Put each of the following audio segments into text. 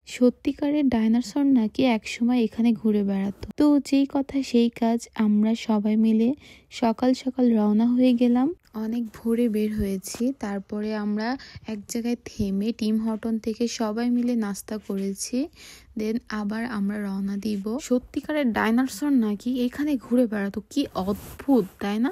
সত্যিকারের ডাইনোসর নাকি একসময় এখানে ঘুরে বেড়াতো। তো যেই কথা সেই কাজ, আমরা সবাই মিলে সকাল সকাল রওনা হয়ে গেলাম। অনেক ভোরে বের হয়েছি, তারপরে আমরা এক জায়গায় থেমে টিম হর্টন থেকে সবাই মিলে নাস্তা করেছি, দেন আবার আমরা রওনা দিব। সত্যিকারের ডাইনোসর নাকি এখানে ঘুরে বেড়াতো, কি অদ্ভুত তাই না?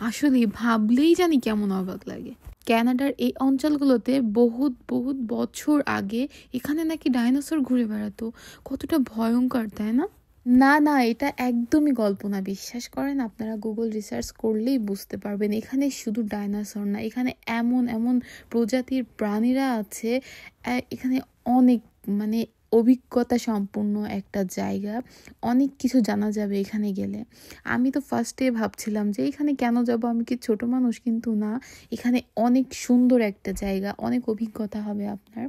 আসলে ভাবলেই জানি কেমন অবাক লাগে। কানাডার এই অঞ্চলগুলোতে বহুত বহুত বছর আগে এখানে নাকি ডাইনোসর ঘুরে বেড়াতো, কতটা ভয়ঙ্কর তাই না? না না, এটা একদমই গল্প না, বিশ্বাস করেন, আপনারা গুগল রিসার্চ করলেই বুঝতে পারবেন। এখানে শুধু ডাইনোসর না, এখানে এমন এমন প্রজাতির প্রাণীরা আছে। এখানে অনেক মানে অভিজ্ঞতা সম্পূর্ণ একটা জায়গা, অনেক কিছু জানা যাবে এখানে গেলে। আমি তো ফার্স্টে ভাবছিলাম যে এখানে কেন যাব, আমি কি ছোট মানুষ, কিন্তু না, এখানে অনেক সুন্দর একটা জায়গা, অনেক অভিজ্ঞতা হবে আপনার।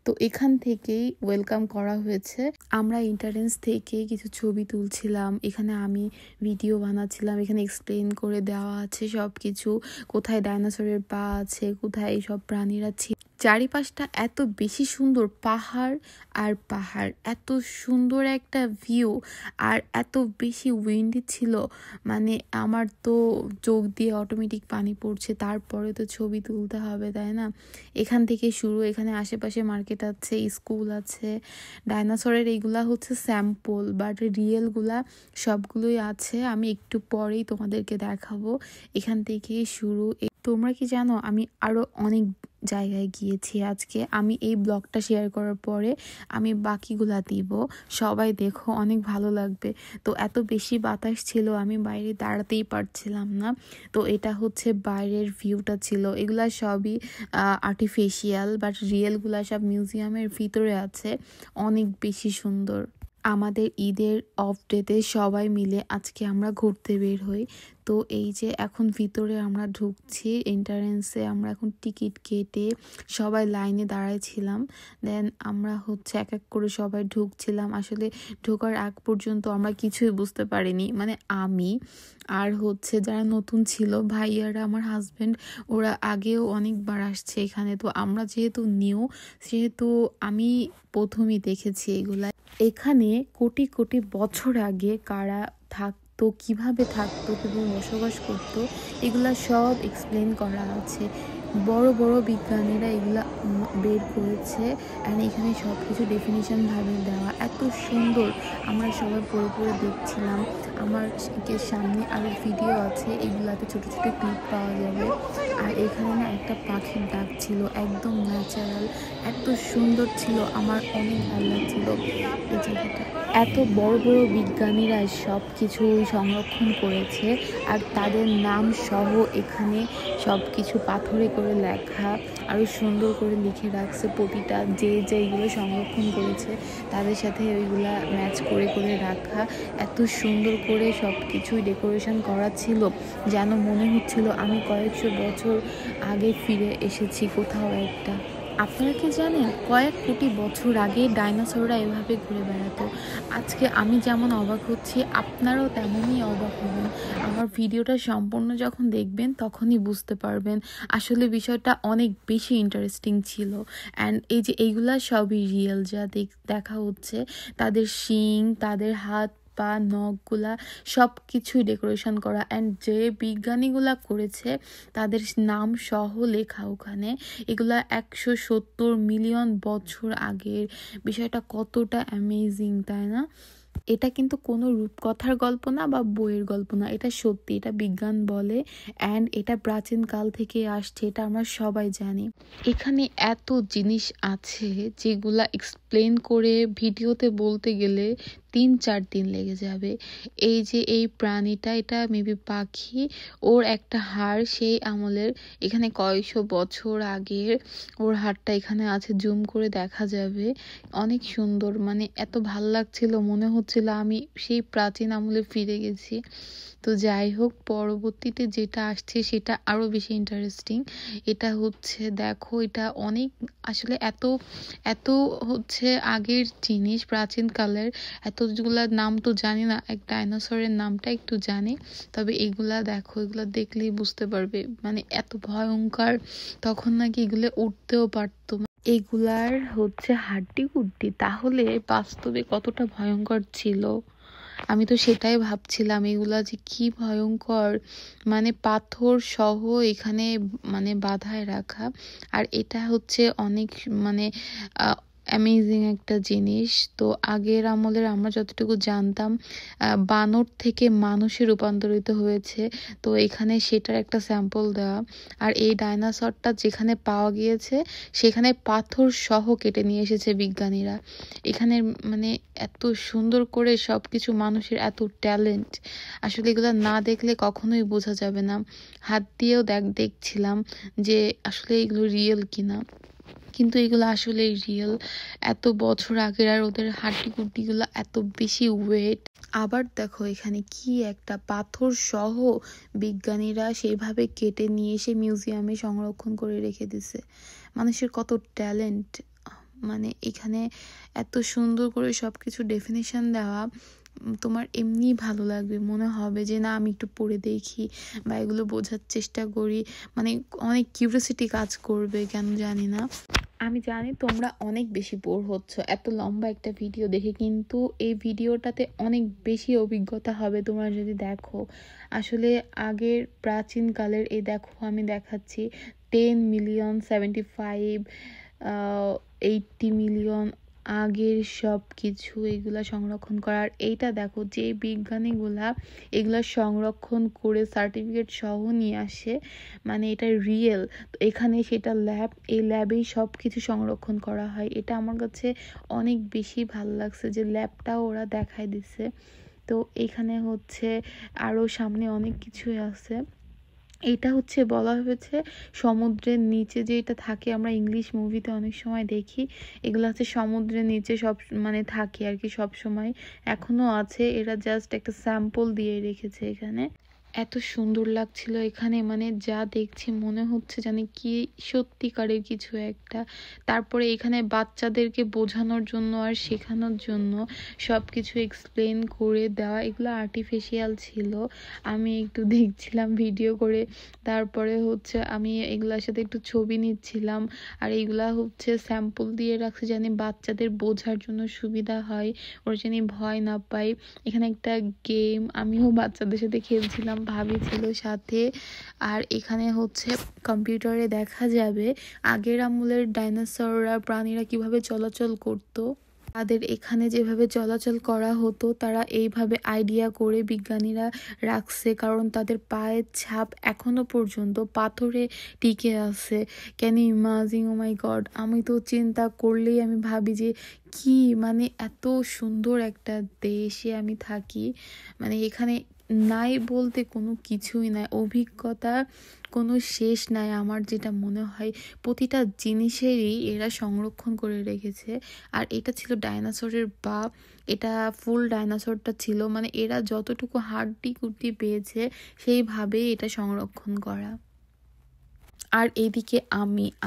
তো এখান থেকেই ওয়েলকাম করা হয়েছে। আমরা এন্ট্রান্স থেকে কিছু ছবি তুলছিলাম, এখানে আমি ভিডিও বানাচ্ছিলাম, এখানে এক্সপ্লেন করে দেওয়া আছে সব কিছু, কোথায় ডাইনোসরের পা আছে, কোথায় সব প্রাণীরা ছিল। চারিপাশটা এত বেশি সুন্দর, পাহাড় আর পাহাড়, এত সুন্দর একটা ভিউ, আর এত বেশি উইন্ডি ছিল, মানে আমার তো চোখ দিয়ে অটোমেটিক পানি পড়ছে। তারপরে তো ছবি তুলতে হবে তাই না? এখান থেকে শুরু, এখানে আশেপাশে মার্কেট আছে, স্কুল আছে। ডাইনোসরের এইগুলা হচ্ছে স্যাম্পল, বাট রিয়েলগুলা সবগুলোই আছে, আমি একটু পরেই তোমাদেরকে দেখাবো। এখান থেকে শুরু। তোমরা কি জানো, আমি আরো অনেক জায়গায় গিয়েছি আজকে। আমি এই ব্লগটা শেয়ার করার পরে আমি বাকিগুলা দিব, সবাই দেখো, অনেক ভালো লাগবে। তো এত বেশি বাতাস ছিল, আমি বাইরে দাঁড়াতেই পারছিলাম না। তো এটা হচ্ছে বাইরের ভিউটা ছিল, এগুলা সবই আর্টিফিশিয়াল, বাট রিয়েলগুলা সব মিউজিয়ামের ভিতরে আছে, অনেক বেশি সুন্দর। আমাদের ঈদের অফ ডেতে সবাই মিলে আজকে আমরা ঘুরতে বের হই। তো এই যে এখন ভিতরে আমরা ঢুকছি, এন্ট্রান্সে আমরা এখন টিকিট কেটে সবাই লাইনে দাঁড়াইছিলাম। দেন আমরা হচ্ছে এক এক করে সবাই ঢুকছিলাম। আসলে ঢোকার আগ পর্যন্ত আমরা কিছুই বুঝতে পারিনি, মানে আমি আর হচ্ছে যারা নতুন ছিল, ভাইয়ারা, আমার হাজব্যান্ড, ওরা আগেও অনেকবার আসছে এখানে। তো আমরা যেহেতু নিউ, সেহেতু আমি প্রথমেই দেখেছি এগুলা। এখানে কোটি কোটি বছর আগে কারা থাকতো, কিভাবে থাকতো, কিভাবে বসবাস করতো, এগুলা সব এক্সপ্লেন করা আছে। বড় বড় বিজ্ঞানীরা এগুলা বের করেছে, অ্যান্ড এখানে সব কিছু ডেফিনিশন ভাবে দেওয়া, এত সুন্দর। আমরা সবাই পড়ে পড়ে দেখছিলাম। আমার সামনে আরো ভিডিও আছে, এগুলাতে ছোট ছোট ক্লিপ পাওয়া যাবে। আর এখানে না একটা পাখির ডাক ছিল, একদম ন্যাচারাল, এত সুন্দর ছিল, আমার অনেক ভালো লাগছিল এই জায়গাটা। এত বড় বড় বিজ্ঞানীরা সব কিছু সংরক্ষণ করেছে, আর তাদের নাম সহ এখানে সব কিছু পাথরে করে লেখা, আরও সুন্দর করে লিখে রাখছে। প্রতিটা যে এইগুলো সংরক্ষণ করেছে তাদের সাথে ওইগুলা ম্যাচ করে করে রাখা, এত সুন্দর করে সব কিছুই ডেকোরেশন করা ছিল, যেন মনে হচ্ছিল আমি কয়েকশো বছর আগে ফিরে এসেছি কোথাও একটা। আপনারা কি জানেন, কয়েক কোটি বছর আগে ডাইনোসররা এভাবে ঘুরে বেড়াতো। আজকে আমি যেমন অবাক হচ্ছি, আপনারাও তেমনই অবাক হবেন। আমার ভিডিওটা সম্পূর্ণ যখন দেখবেন তখনই বুঝতে পারবেন আসলে বিষয়টা অনেক বেশি ইন্টারেস্টিং ছিল। অ্যান্ড এই যে এইগুলা সবই রিয়েল, যা দেখা হচ্ছে, তাদের শিং, তাদের হাত পা, নখগুলা সব কিছুই ডেকোরেশন করা, অ্যান্ড যে বিজ্ঞানীগুলা করেছে তাদের নাম সহ লেখা ওখানে। এগুলা 170 মিলিয়ন বছর আগের। বিষয়টা কতটা অ্যামেজিং তাই না? এটা কিন্তু কোনো রূপকথার গল্প না বা বইয়ের গল্প না, এটা সত্যি, এটা বিজ্ঞান বলে, অ্যান্ড এটা প্রাচীন কাল থেকে আসছে, এটা আমরা সবাই জানি। এখানে এত জিনিস আছে যেগুলা এক্সপ্লেন করে ভিডিওতে বলতে গেলে 3-4 দিন লেগে যাবে। এই যে এই প্রাণীটা, এটা মেবি পাখি, ওর একটা হাড় সেই আমলের, এখানে কয়েকশো বছর আগের, ওর হাড়টা এখানে আছে, জুম করে দেখা যাবে, অনেক সুন্দর, মানে এত ভাল লাগছিল, মনে হচ্ছিল আমি সেই প্রাচীন আমলে ফিরে গেছি। তো যাই হোক, পরবর্তীতে যেটা আসছে সেটা আরো বেশি ইন্টারেস্টিং। এটা হচ্ছে দেখো, এটা অনেক, আসলে এত এত হচ্ছে আগের জিনিস, প্রাচীন কালের, এতগুলা নাম তো জানি না, এক ডাইনোসরের নামটা একটু জানি, তবে এগুলা দেখো, এগুলা দেখলেই বুঝতে পারবে, মানে এত ভয়ঙ্কর, তখন নাকি এগুলো উঠতেও পারতো। এগুলার হচ্ছে হাড্ডি গুড্ডি, তাহলে বাস্তবে কতটা ভয়ঙ্কর ছিল। আমি তো সেটাই ভাবছিলাম, এগুলা যে কি ভয়ঙ্কর, মানে পাথর সহ এখানে মানে বাঁধায় রাখা। আর এটা হচ্ছে অনেক মানে অ্যামেজিং একটা জিনিস। তো আগের আমলের আমরা যতটুকু জানতাম বানর থেকে মানুষে রূপান্তরিত হয়েছে, তো এখানে সেটার একটা স্যাম্পল দেওয়া। আর এই ডাইনোসরটা যেখানে পাওয়া গিয়েছে সেখানে পাথর সহ কেটে নিয়ে এসেছে বিজ্ঞানীরা। এখানে মানে এত সুন্দর করে সবকিছু, মানুষের এত ট্যালেন্ট, আসলে এগুলো না দেখলে কখনোই বোঝা যাবে না। হাত দিয়েও দেখছিলাম যে আসলে এগুলো রিয়েল কিনা, কিন্তু এগুলো আসলে রিয়েল। এত বছর আগের, আর ওদের হাড্ডি গুড্ডিগুলো এত বেশি ওয়েট। আবার দেখো এখানে কি একটা পাথর সহ বিজ্ঞানীরা সেইভাবে কেটে নিয়ে এসে মিউজিয়ামে সংরক্ষণ করে রেখে দিছে। মানুষের কত ট্যালেন্ট, মানে এখানে এত সুন্দর করে সবকিছু ডেফিনেশন দেওয়া, তোমার এমনি ভালো লাগবে, মনে হবে যে না আমি একটু পড়ে দেখি বা এগুলো বোঝার চেষ্টা করি, মানে অনেক কিউরিওসিটি কাজ করবে, কেন জানি না। আমি জানি তোমরা অনেক বেশি বোর হচ্ছ এত লম্বা একটা ভিডিও দেখে, কিন্তু এই ভিডিওটাতে অনেক বেশি অভিজ্ঞতা হবে তোমরা যদি দেখো। আসলে আগের প্রাচীনকালের এই দেখো, আমি দেখাচ্ছি 10 মিলিয়ন, 75, 80 মিলিয়ন আগের সব কিছু এগুলা সংরক্ষণ করার। এইটা দেখো যে বিজ্ঞানীগুলা এগুলা সংরক্ষণ করে সার্টিফিকেট সহ নিয়ে আসে, মানে এটা রিয়েল। তো এখানে সেটা ল্যাব, এই ল্যাবেই সব কিছু সংরক্ষণ করা হয়। এটা আমার কাছে অনেক বেশি ভালো লাগছে যে ল্যাবটাও ওরা দেখায় দিছে। তো এখানে হচ্ছে আরও সামনে অনেক কিছুই আছে। এটা হচ্ছে বলা হয়েছে সমুদ্রের নিচে যেটা থাকে, আমরা ইংলিশ মুভিতে অনেক সময় দেখি, এগুলো হচ্ছে সমুদ্রের নিচে সব মানে থাকে আর কি, সব সময় এখনো আছে। এরা জাস্ট একটা স্যাম্পল দিয়ে রেখেছে এখানে। এত সুন্দর লাগছিল এখানে, মানে যা দেখছি মনে হচ্ছে জানি কি সত্যিকারের কিছু একটা। তারপরে এখানে বাচ্চাদেরকে বোঝানোর জন্য আর শেখানোর জন্য সব কিছু এক্সপ্লেন করে দেওয়া, এগুলো আর্টিফিশিয়াল ছিল। আমি একটু দেখছিলাম ভিডিও করে, তারপরে হচ্ছে আমি এগুলার সাথে একটু ছবি নিচ্ছিলাম। আর এগুলা হচ্ছে স্যাম্পল দিয়ে রাখছে জানি বাচ্চাদের বোঝার জন্য সুবিধা হয়, ওরা জানি ভয় না পায়। এখানে একটা গেম, আমিও বাচ্চাদের সাথে খেলছিলাম, ভাবি ছিল সাথে। আর এখানে হচ্ছে কম্পিউটারে দেখা যাবে আগের আমলের ডাইনোসররা, প্রাণীরা কিভাবে চলাচল করতো। তাদের এখানে যেভাবে চলাচল করা হতো তারা এইভাবে আইডিয়া করে বিজ্ঞানীরা রাখছে, কারণ তাদের পায়ের ছাপ এখনো পর্যন্ত পাথরে টিকে আছে। Can you imagine? Oh my God, আমি তো চিন্তা করলেই আমি ভাবি যে কি, মানে এত সুন্দর একটা দেশে আমি থাকি, মানে এখানে নাই বলতে কোনো কিছুই নাই, অভিজ্ঞতা কোনো শেষ নাই। আমার যেটা মনে হয় প্রতিটা জিনিসেরই এরা সংরক্ষণ করে রেখেছে। আর এটা ছিল ডাইনোসরের বাপ, এটা ফুল ডাইনোসরটা ছিল, মানে এরা যতটুকু হাড্ডি কুড্ডি পেয়েছে সেইভাবেই এটা সংরক্ষণ করা। আর এইদিকে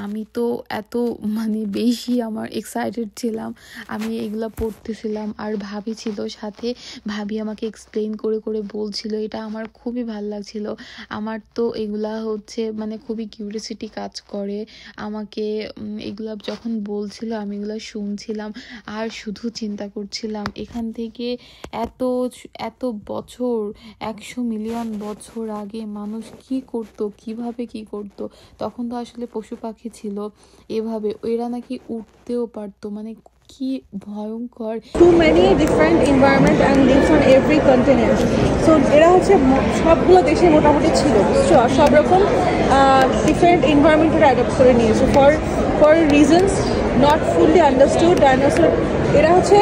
আমি তো এত মানে বেশি আমার এক্সাইটেড ছিলাম, আমি এগুলা পড়তেছিলাম আর ভাবি ছিল সাথে। ভাবি আমাকে এক্সপ্লেন করে করে বলছিল, এটা আমার খুবই ভালো লাগছিল। আমার তো এগুলা হচ্ছে মানে খুবই কিউরিওসিটি কাজ করে আমাকে। এগুলা যখন বলছিল আমি এগুলা শুনছিলাম আর শুধু চিন্তা করছিলাম এখান থেকে এত এত বছর, 100 মিলিয়ন বছর আগে মানুষ কি করত, কিভাবে কি করত। তখন তো আসলে পশু পাখি ছিল এভাবে, এরা নাকি উঠতেও পারতো, মানে কি ভয়ঙ্কর। Too many different environment and lives on every continent. So এরা হচ্ছে সবগুলো দেশে মোটামুটি ছিল, বুঝছো? আর সব রকম ডিফারেন্ট এনভায়রনমেন্টের অ্যাডাপ্ট করে নিয়েছে for reasons not fully understood. Dinosaur এরা হচ্ছে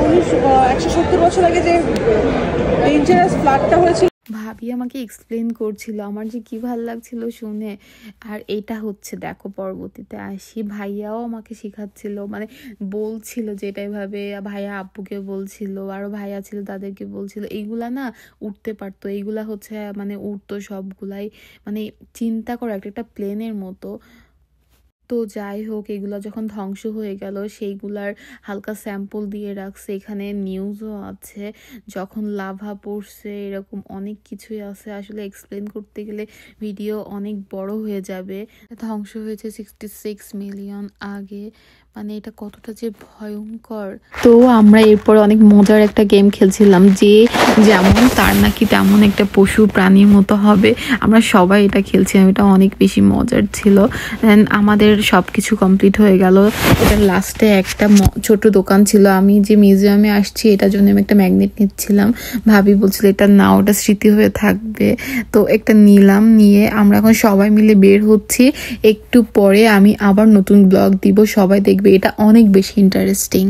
170 বছর আগে যে ডেঞ্জারাস ফ্লাডটা হয়েছিল, ভাবি আমাকে এক্সপ্লেন করছিল, আমার যে কি ভাল লাগছিল শুনে। আর এটা হচ্ছে দেখো পরবর্তীতে আসি, ভাইয়াও আমাকে শেখাচ্ছিল, মানে বলছিল যে এটা এভাবে, ভাইয়া আব্বুকে বলছিল, আরো ভাইয়া ছিল তাদেরকে বলছিল এইগুলা না উঠতে পারতো, এইগুলা হচ্ছে মানে উঠতো সবগুলাই, মানে চিন্তা করো একটা একটা প্লেনের মতো। তো তো যাই হোক, এগুলো যখন ধ্বংস হয়ে গেল সেইগুলার হালকা স্যাম্পল দিয়ে রাখছে। এখানে নিউজও আছে যখন লাভা পড়ছে, এরকম অনেক কিছুই আছে। আসলে এক্সপ্লেন করতে গেলে ভিডিও অনেক বড় হয়ে যাবে। ধ্বংস হয়েছে 66 মিলিয়ন আগে, মানে এটা কতটা যে ভয়ঙ্কর। তো আমরা এরপর অনেক মজার একটা গেম খেলছিলাম, যে যেমন তার নাকি তেমন একটা পশু প্রাণীর মতো হবে। আমরা সবাই এটা খেলছিলাম, এটা অনেক বেশি মজার ছিল। দেন আমাদের সব কিছু কমপ্লিট হয়ে গেল। এটার লাস্টে একটা ছোট দোকান ছিল। আমি যে মিউজিয়ামে আসছি এটার জন্য আমি একটা ম্যাগনেট নিচ্ছিলাম, ভাবি বলছিল এটা না, ওটা স্মৃতি হয়ে থাকবে। তো একটা নিলাম, নিয়ে আমরা এখন সবাই মিলে বের হচ্ছি। একটু পরে আমি আবার নতুন ব্লগ দিব, সবাই দেখবে, এটা অনেক বেশি ইন্টারেস্টিং।